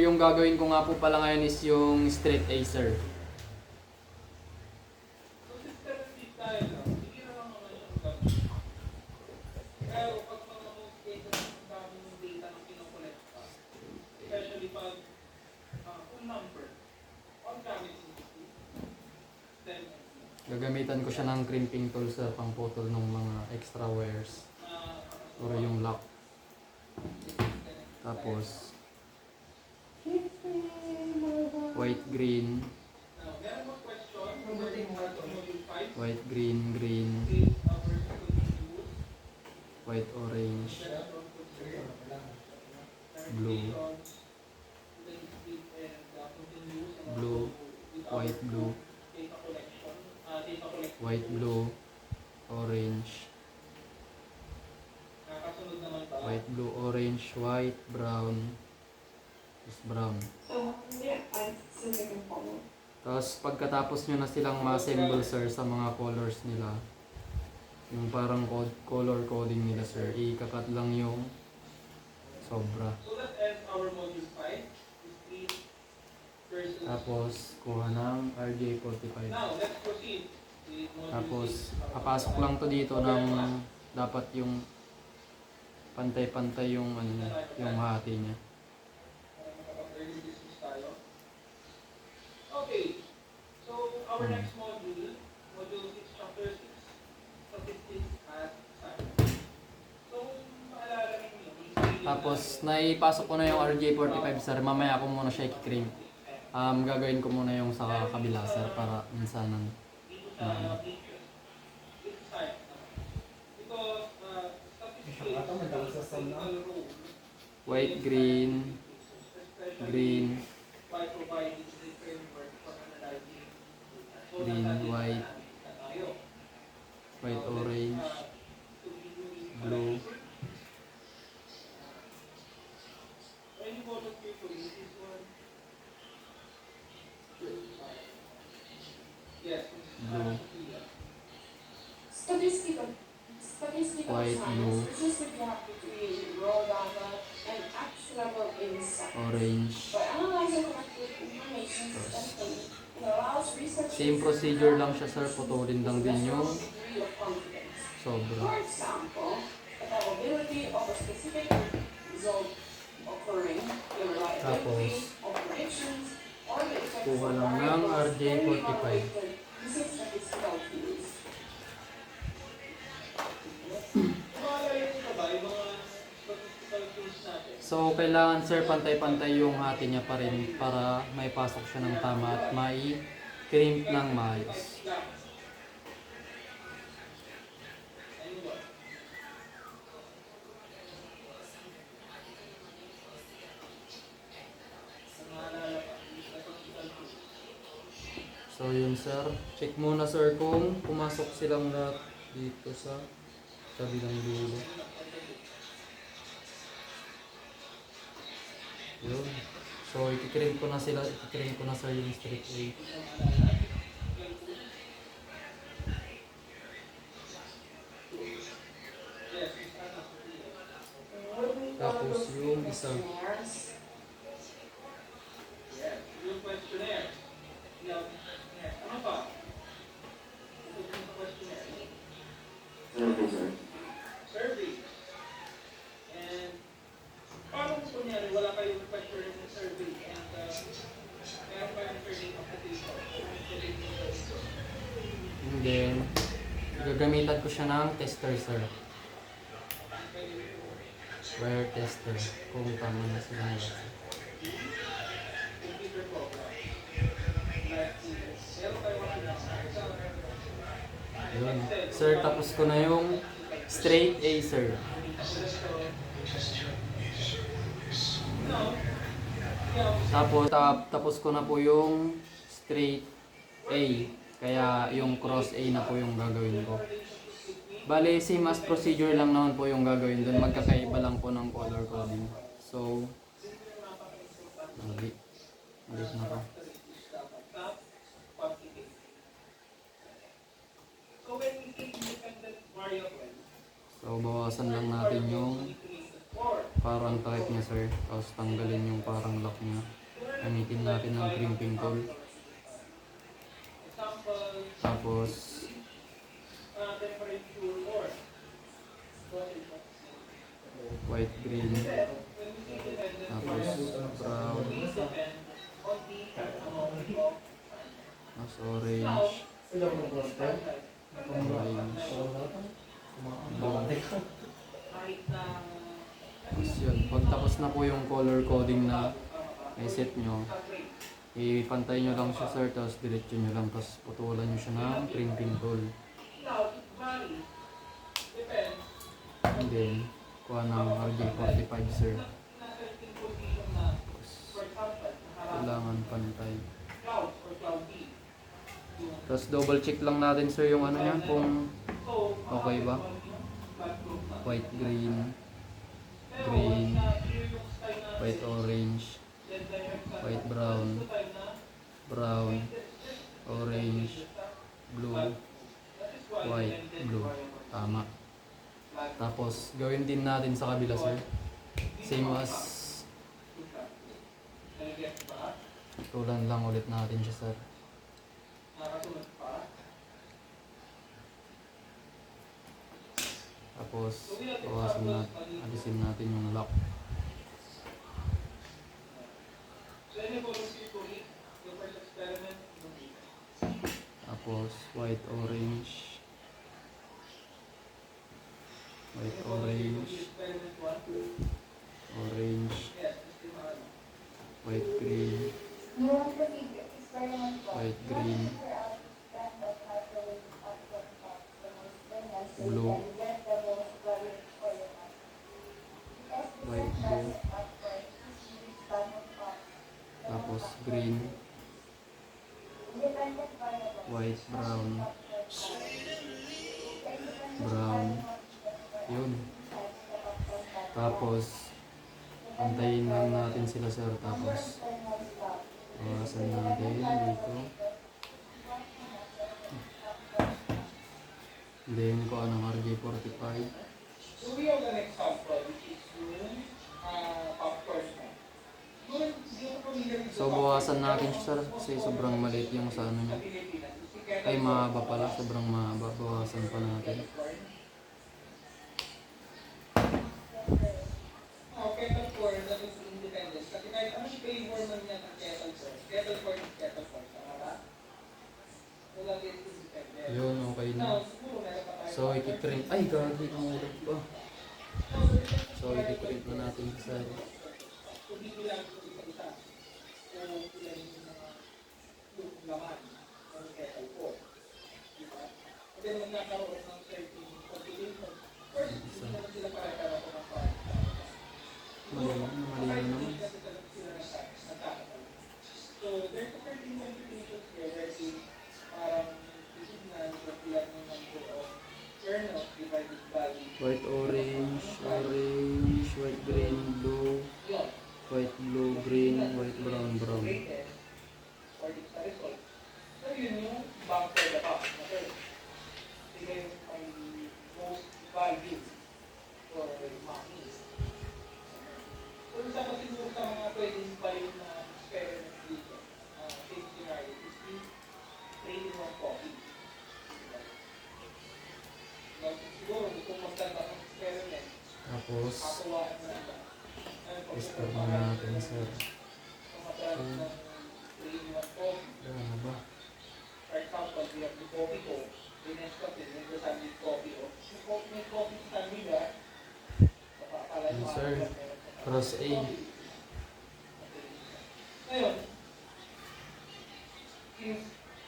yung gagawin ko nga po pala ngayon is yung straight A, sir. So, systematic tayo lang. Hindi naman naman yung gagawin. Pero pag mga most cases, ang daming data na kinokollect ka, especially pag full number, on gamit then Gagamitan ko siya ng crimping tool, sir, pang putol ng mga extra wires. Or yung lock. Tapos, white, green, now, meron mo question regarding module 5, white, green, green, versus continuous, white, orange, blue, blue, white, blue, data collection, data collection. white, blue, orange, Kasunod naman ba? white, blue, orange, white, brown, tapos brown. So, yeah, I still can follow. Tapos pagkatapos nyo na silang ma-assemble, sir, sa mga colors nila, yung parang color coding nila, sir, ikakat lang yung sobra. So that ends our module 5. Discrete versus. Tapos kuha ng RJ45. Now, let's proceed with module Tapos 6. papasok lang to dito ng dapat yung pantay-pantay yung ano niya, yung hati niya. Makapag-early dismiss tayo. Okay. So, our next module, module 6, chapter 6, statistics at science. So, maalala ninyo, Tapos naipasok ko na yung RJ45, sir. Mamaya ako muna siya i-cream. Gagawin ko muna yung sa kabila, sir, para minsanan. dito sa picture. It's science naman. Because, statistics, statistical rule, White, green, especially green, by providing the framework for analyzing. So, green, natin white, na tayo. white, orange, To be doing blue. Any volunteer to read this one? Yes. Blue. Statistical White, blue. science is the gap between raw data and actionable insight. Orange. By analyzing collected information systemically, it allows researchers Same procedure lang siya, sir. Putulin lang din yung degree of confidence. sobra. For example, the probability of a specific result occurring, the reliability of predictions, or the effects Kuha of lang ng variables can be RJ45. evaluated using statistical tools. Maalala niyo ba yung mga statistical tools natin? So, kailangan, sir, pantay-pantay yung hati niya pa rin para may pasok siya ng tama at mai-crimp ng maayos. Ano ba? Maalala pa, statistical tools. So, yun, sir. Check muna, sir, kung pumasok silang lahat dito sa kabilang dulo. Yun. So, ikikrim ko na sila. Ikikrim ko na, sir, yung straight A. Yes, it's enough. Tapos yung isa. Yes, yung questionnaire. Yung, ano pa? Ito yung questionnaire. Survey. And, paano kung kunyari, wala kayong questionnaire ng survey and meron pa yung turning application. And then, gagamitan ko siya ng tester, sir. Wire tester. Kung tama na sila nila. Computer program. Like, meron tayo mga Yun. Sir, tapos ko na yung straight A, sir. Tapos ko na po yung straight A. Kaya yung cross A na po yung gagawin ko. Bale, same as procedure lang naman po yung gagawin doon. Magkakaiba lang po ng color coding. So, mali na to. So when we say independent variable, So, bawasan lang natin yung parang takip niya sir. Tapos tanggalin yung parang lock niya. Gamitin natin ng crimping tool. Example, Tapos temperature or white, green, when we see dependent tapos brown, we depend on the amount of tapos orange, orange, blue. kahit na Tapos yun, pag tapos na po yung color coding na may set nyo, ipantay nyo lang siya sir, tapos diretso nyo lang, tapos putulan nyo siya ng crimping tool. now it varies. Depends. And then, kuha ng RJ45 sir. Nasa certain position na, Tapos, for example, kailangan pantay. cloud or cloud B. Tapos double check lang natin sir yung ano niya, kung So, okay ba. White, green, green, white, orange, white, brown, brown, orange, blue, white, blue. Tama. Tapos, gawin din natin sa kabila sir. Same as, tulan lang ulit natin siya sir. Tapos, bawasan natin, alisin natin yung lock. So, any volunteer your first experiment, Tapos, white, orange, white, orange, experiment 1, orange, yes, Mr. Mahalo. white, green, white, green, blue, white, blue, tapos green, white, brown, brown, yun. Tapos, antayin lang natin sila sir, tapos bawasan natin dito. Then, ko anong RJ45. So, we have an example, which is yung popcorn mo. Yung familiar dito So, bawasan natin siya sir, kasi sobrang maliit yung sa ano niya. sa Pilipinas. Si Kettle Ay, mahaba pala, sobrang mahaba. Bawasan pa natin. Kettle corn, that is independent. Kasi kahit anong flavor man yan ng kettle corn, kettle corn is kettle corn. Tama ba? So, that is independent. Yun, okay na. Now, siguro meron pa tayo. So, ikitrim. Ay, gagi, umulat pa. So, ikitrim na natin sa So, bibilang ko isa-isa. So, ilan yung mga laman ng kettle corn. Diba? And then, magkakaroon ng certain combination. First, hindi naman sila pare-pareho ng parang. malinaw naman. So, there's a certain combinations here wherein parang titignan kung ilan yung number of kernels divided by White, orange, orange, white, green, blue, yun. white, blue, green, white, brown, brown. Greatest or the result. So, yun yung bank for the box. Okay. Sila yung ang most value for money. So, isa pa siguro sa mga pwedeng value na experiment dito, case scenario, is the trading of coffee. Now, siguro, kung magtanda ng experiment, Tapos, kakawaan mo lang ba? tester na natin sir. Kung magtanda ng trading of coffee, Ano ba? for example, we have the coffee co, the Nescafe, may sandwich coffee o. May coffee sa Sanmila, akala Yes, nyo sir. meron pa Cross A. Ngayon, if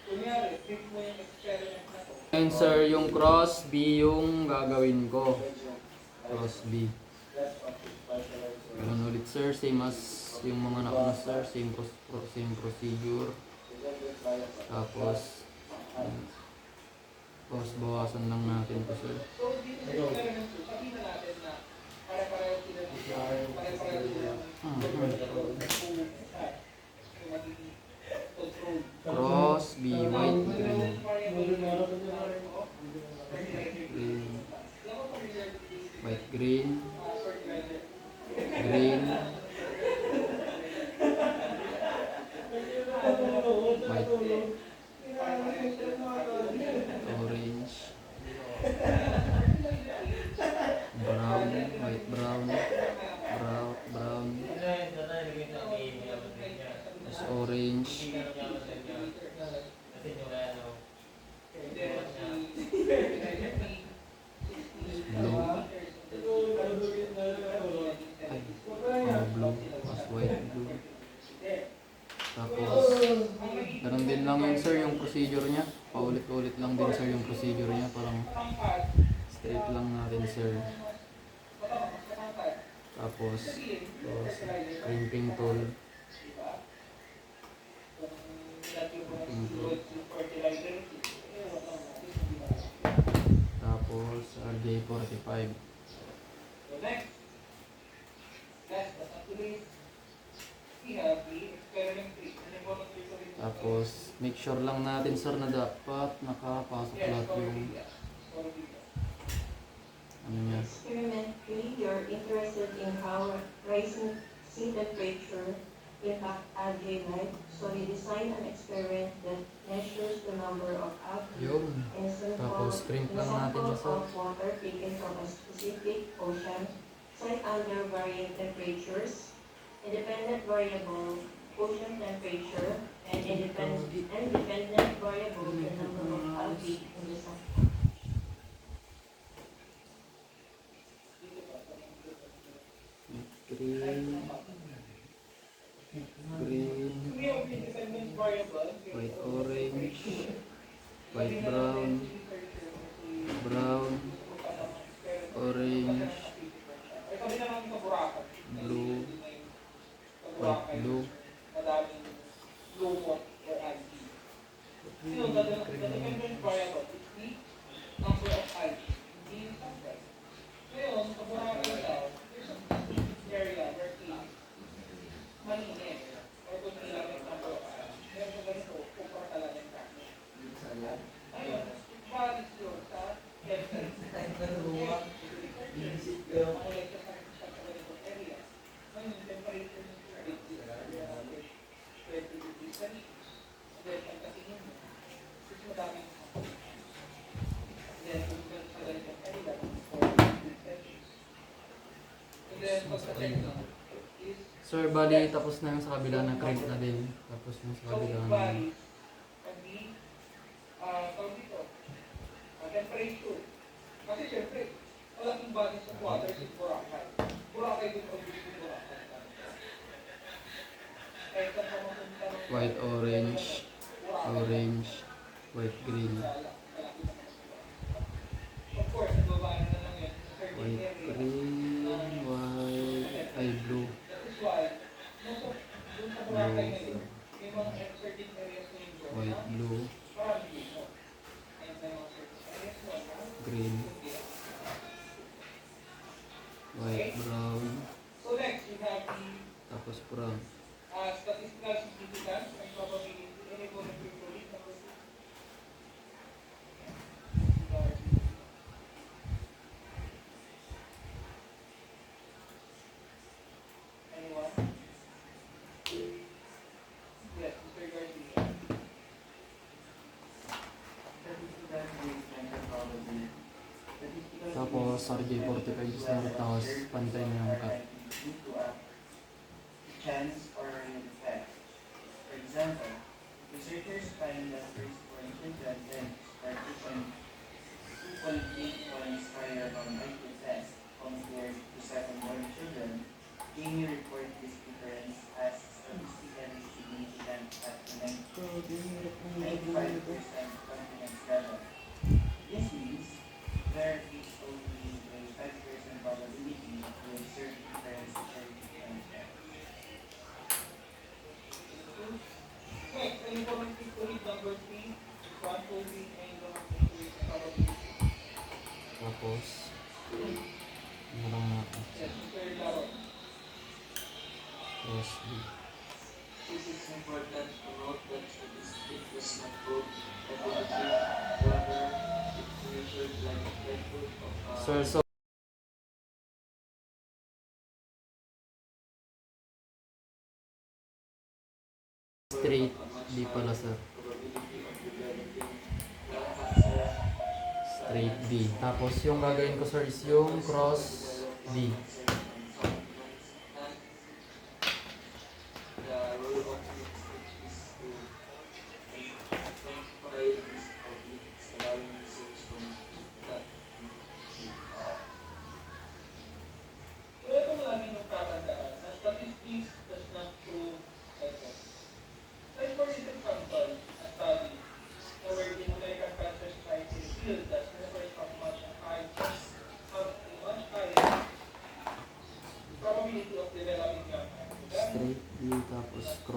kunyari, if mo yung experiment na to, Ngayon sir, yung cross B yung gagawin ko. Cross B. Ganun ulit sir, same as yung mga nauna sir, same procedure. Tapos, tapos bawasan lang natin to sir. so dito sa experiment to, sabihin na natin na pare-pareho sila ng pare-pareho sila ng yung magiging control. Cross B, white, green. Green, white, green, orange, blue, blue, mas white blue. Tapos, ganun din lang yun sir yung procedure niya. Paulit-ulit lang din sir yung procedure niya. Parang straight lang natin sir. Tapos, crimping tool. Tapos, RJ45. Next, last but not least, we have the experiment 3. Tapos, make sure lang natin sir na dapat nakapasok lahat yung ano niya. Experiment 3, you're interested in how rising sea temperature impact algae life. So you design an experiment that measures the number of algae Yun. in a sample, Tapos, crimp lang natin siya sir. of water taken from a specific ocean set under varying temperatures, independent variable ocean temperature, and independent variable the number of algae in the sample. Green, white orange, white brown, brown, orange, blue, white blue, Dependent variable is the number of algae being sampled. Ngayon, sa Boracay daw, there's a area where malinis or kung ilang yung number of algae. Meron sa ganito, kumpara talaga yung practice. Ngayon, it varies yun sa temperature. Ang lecture sa ganitong area. Ngayon, yung temperature ng tubig is 20 degrees Celsius. Then, pagkasingin mo, is madaming hapon. Then, kung sa ganitong area, 40 degrees Celsius. And then, pagkasingin mo, is Sir, bali tapos na yung sa kabila ng crimp na din. Tapos yung sa so it kabila ng varies from the tawag dito, temperature. Kasi syempre, malaking body sa water is Boracay. Boracay din ang gusto ng Boracay. Kahit saan ka mapunta ng white orange, orange, white green, of course, nagbabago na lang yun. Certain white area. green, white, ay blue, That is why, dun sa Boracay ngayon, may mga certain areas na yung zone white na blue, marami dito. And may mga certain areas na green, hindi. white brown, So next, we have the tapos brown. statistical significance and probability in a molecular number 2. Anyone? Yes, Mr. Garcia. Tapos RJ45 is na tapos pantay na yung cut. Chance or an effect. For example, researchers find that first-born children then partition 2.8 points higher on IQ test compared to second-born children. Jamie report this difference as statistically significant at 95% confidence level. This means there is only a 5% probability to observe difference in effect. Next, an important equally number 3, controlling and probability. Tapos, ano lang natin? Yes, Mr. Laro. Cross B. This is important to note that statistics does not prove definitive, rather it measured like a threshold of Sir, so straight B pala sir. probability of developing lung cancer. Straight B. Tapos yung gagawin ko sir is yung cross B. The role of mixed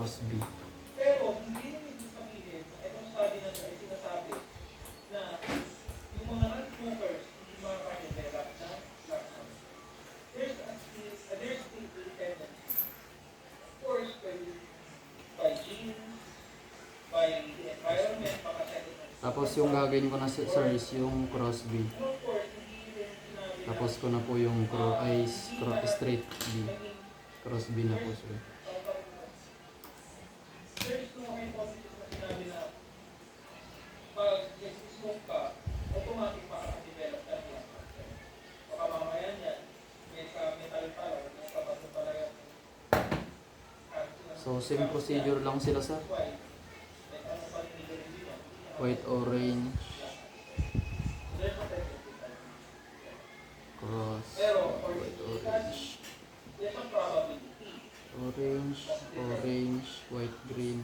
cross B. Pero hindi naman ibig sabihin, itong study na ito ay sinasabi na yung mga non-smokers hindi makaka-develop na lung cancer. There's still a tendency. Of course, by genes, by the environment, Tapos yung gagawin ko na sir is yung cross B. and of course, hindi rin sinabi na Tapos ko na po yung straight B. Cross B na po sir. there's no hypothesis na sinabi na pag nag-smoke ka, automatic makaka-develop ka ng lung cancer. Baka mamaya niyan, may sa metal pala, may kapag mo pala yung cancer. So same procedure lang sila sir. Why? Like, ano pa rin nila rin yun? White, orange, There's a tendency. cross, Pero, for white, orange, there's a probability. orange, orange, white, green,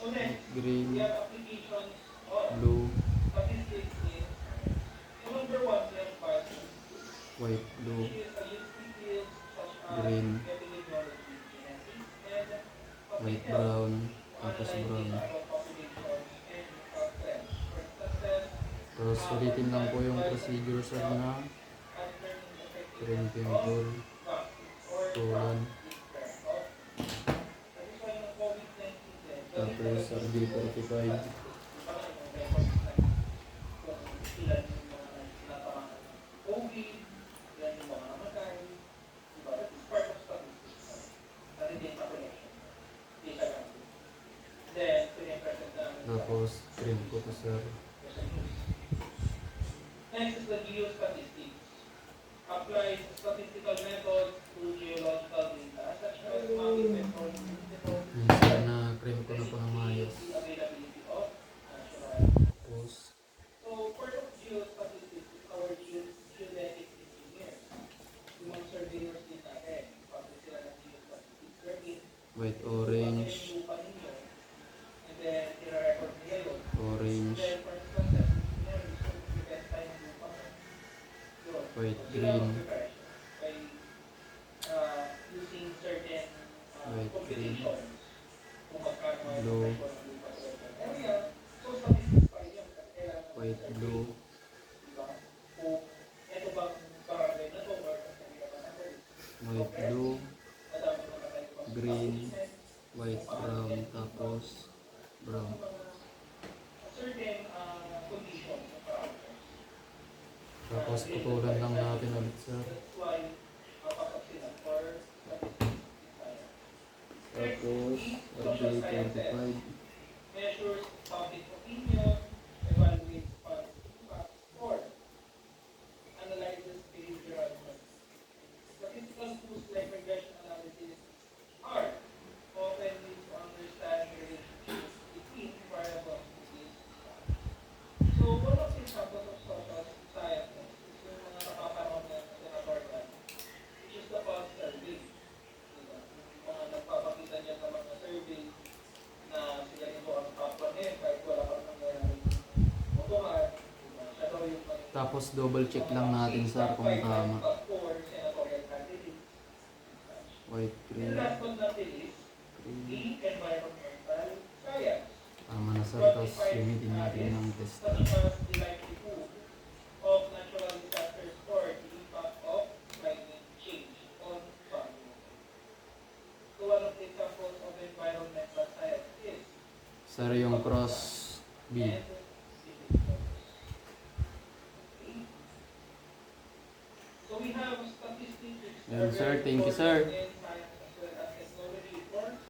So next, green, we have applications of blue, statistics in so number one, we have bias. white, blue, Which is a useful field such as green, epidemiology, genetics, and white, public health brown, to tapos analyze brown. data about populations and health trends. For instance, Tapos ulitin lang po yung procedure sir na determining effective green of pimple, vaccines or tulan, that is why yung COVID-19 din, tapos RD45, tapos green po to sir. Next is the geostatistics. Applies statistical methods to geological data such as mapping vectors, Yun sir na cream ko na po ng maayos. the availability of natural. Tapos So, part of geostatistics is our geodetic engineers. Yung mga surveyors din natin, publish sila ng geostatistics survey. white, Kung orange, yung lupa ninyo, and then i-record nila yun. orange, Then, for instance, engineer, gusto ko i-test tayo ng lupa mo. Yun. white, Sila green, mag-preparation by using certain White, green, computations kung magkano ang blue, pressure ng lupa sa certain area. So, statistics pa rin yun. Kasi kailangan mo white, i-survey. blue, Diba? Kung ito bang barangay na to, or sa naman ako, white, blue, madami naman tayo bang green, establishment, white, brown, tapos brown. certain conditions ng parameters. Tapos putulan lang natin ulit sir. That's why papasok sila for statistics in science. Tapos RD45, Measures public opinion, evaluates public impact, or analyzes behavioral trends. Statistical tools like regression analysis are often used to understand the relationship between variables in this study. So, one of the examples of social sciences is yung mga napapanahon na senador na, which is the pulse survey. Diba? Yung mga nagpapakita niya sa mga survey na sila nito ang top 1 kahit wala kang nangyayari motohan. Diba? Siya daw yung tapos double check lang natin sir kung tama. top 4 senatorial candidates. White, And green, last but not the least, green. the environmental science. Tama na sir, tapos gamitin natin ng test. Such as the likelihood of natural disasters or the impact of climate change on farming. So one of the examples of environmental science is Sir yung cross B. and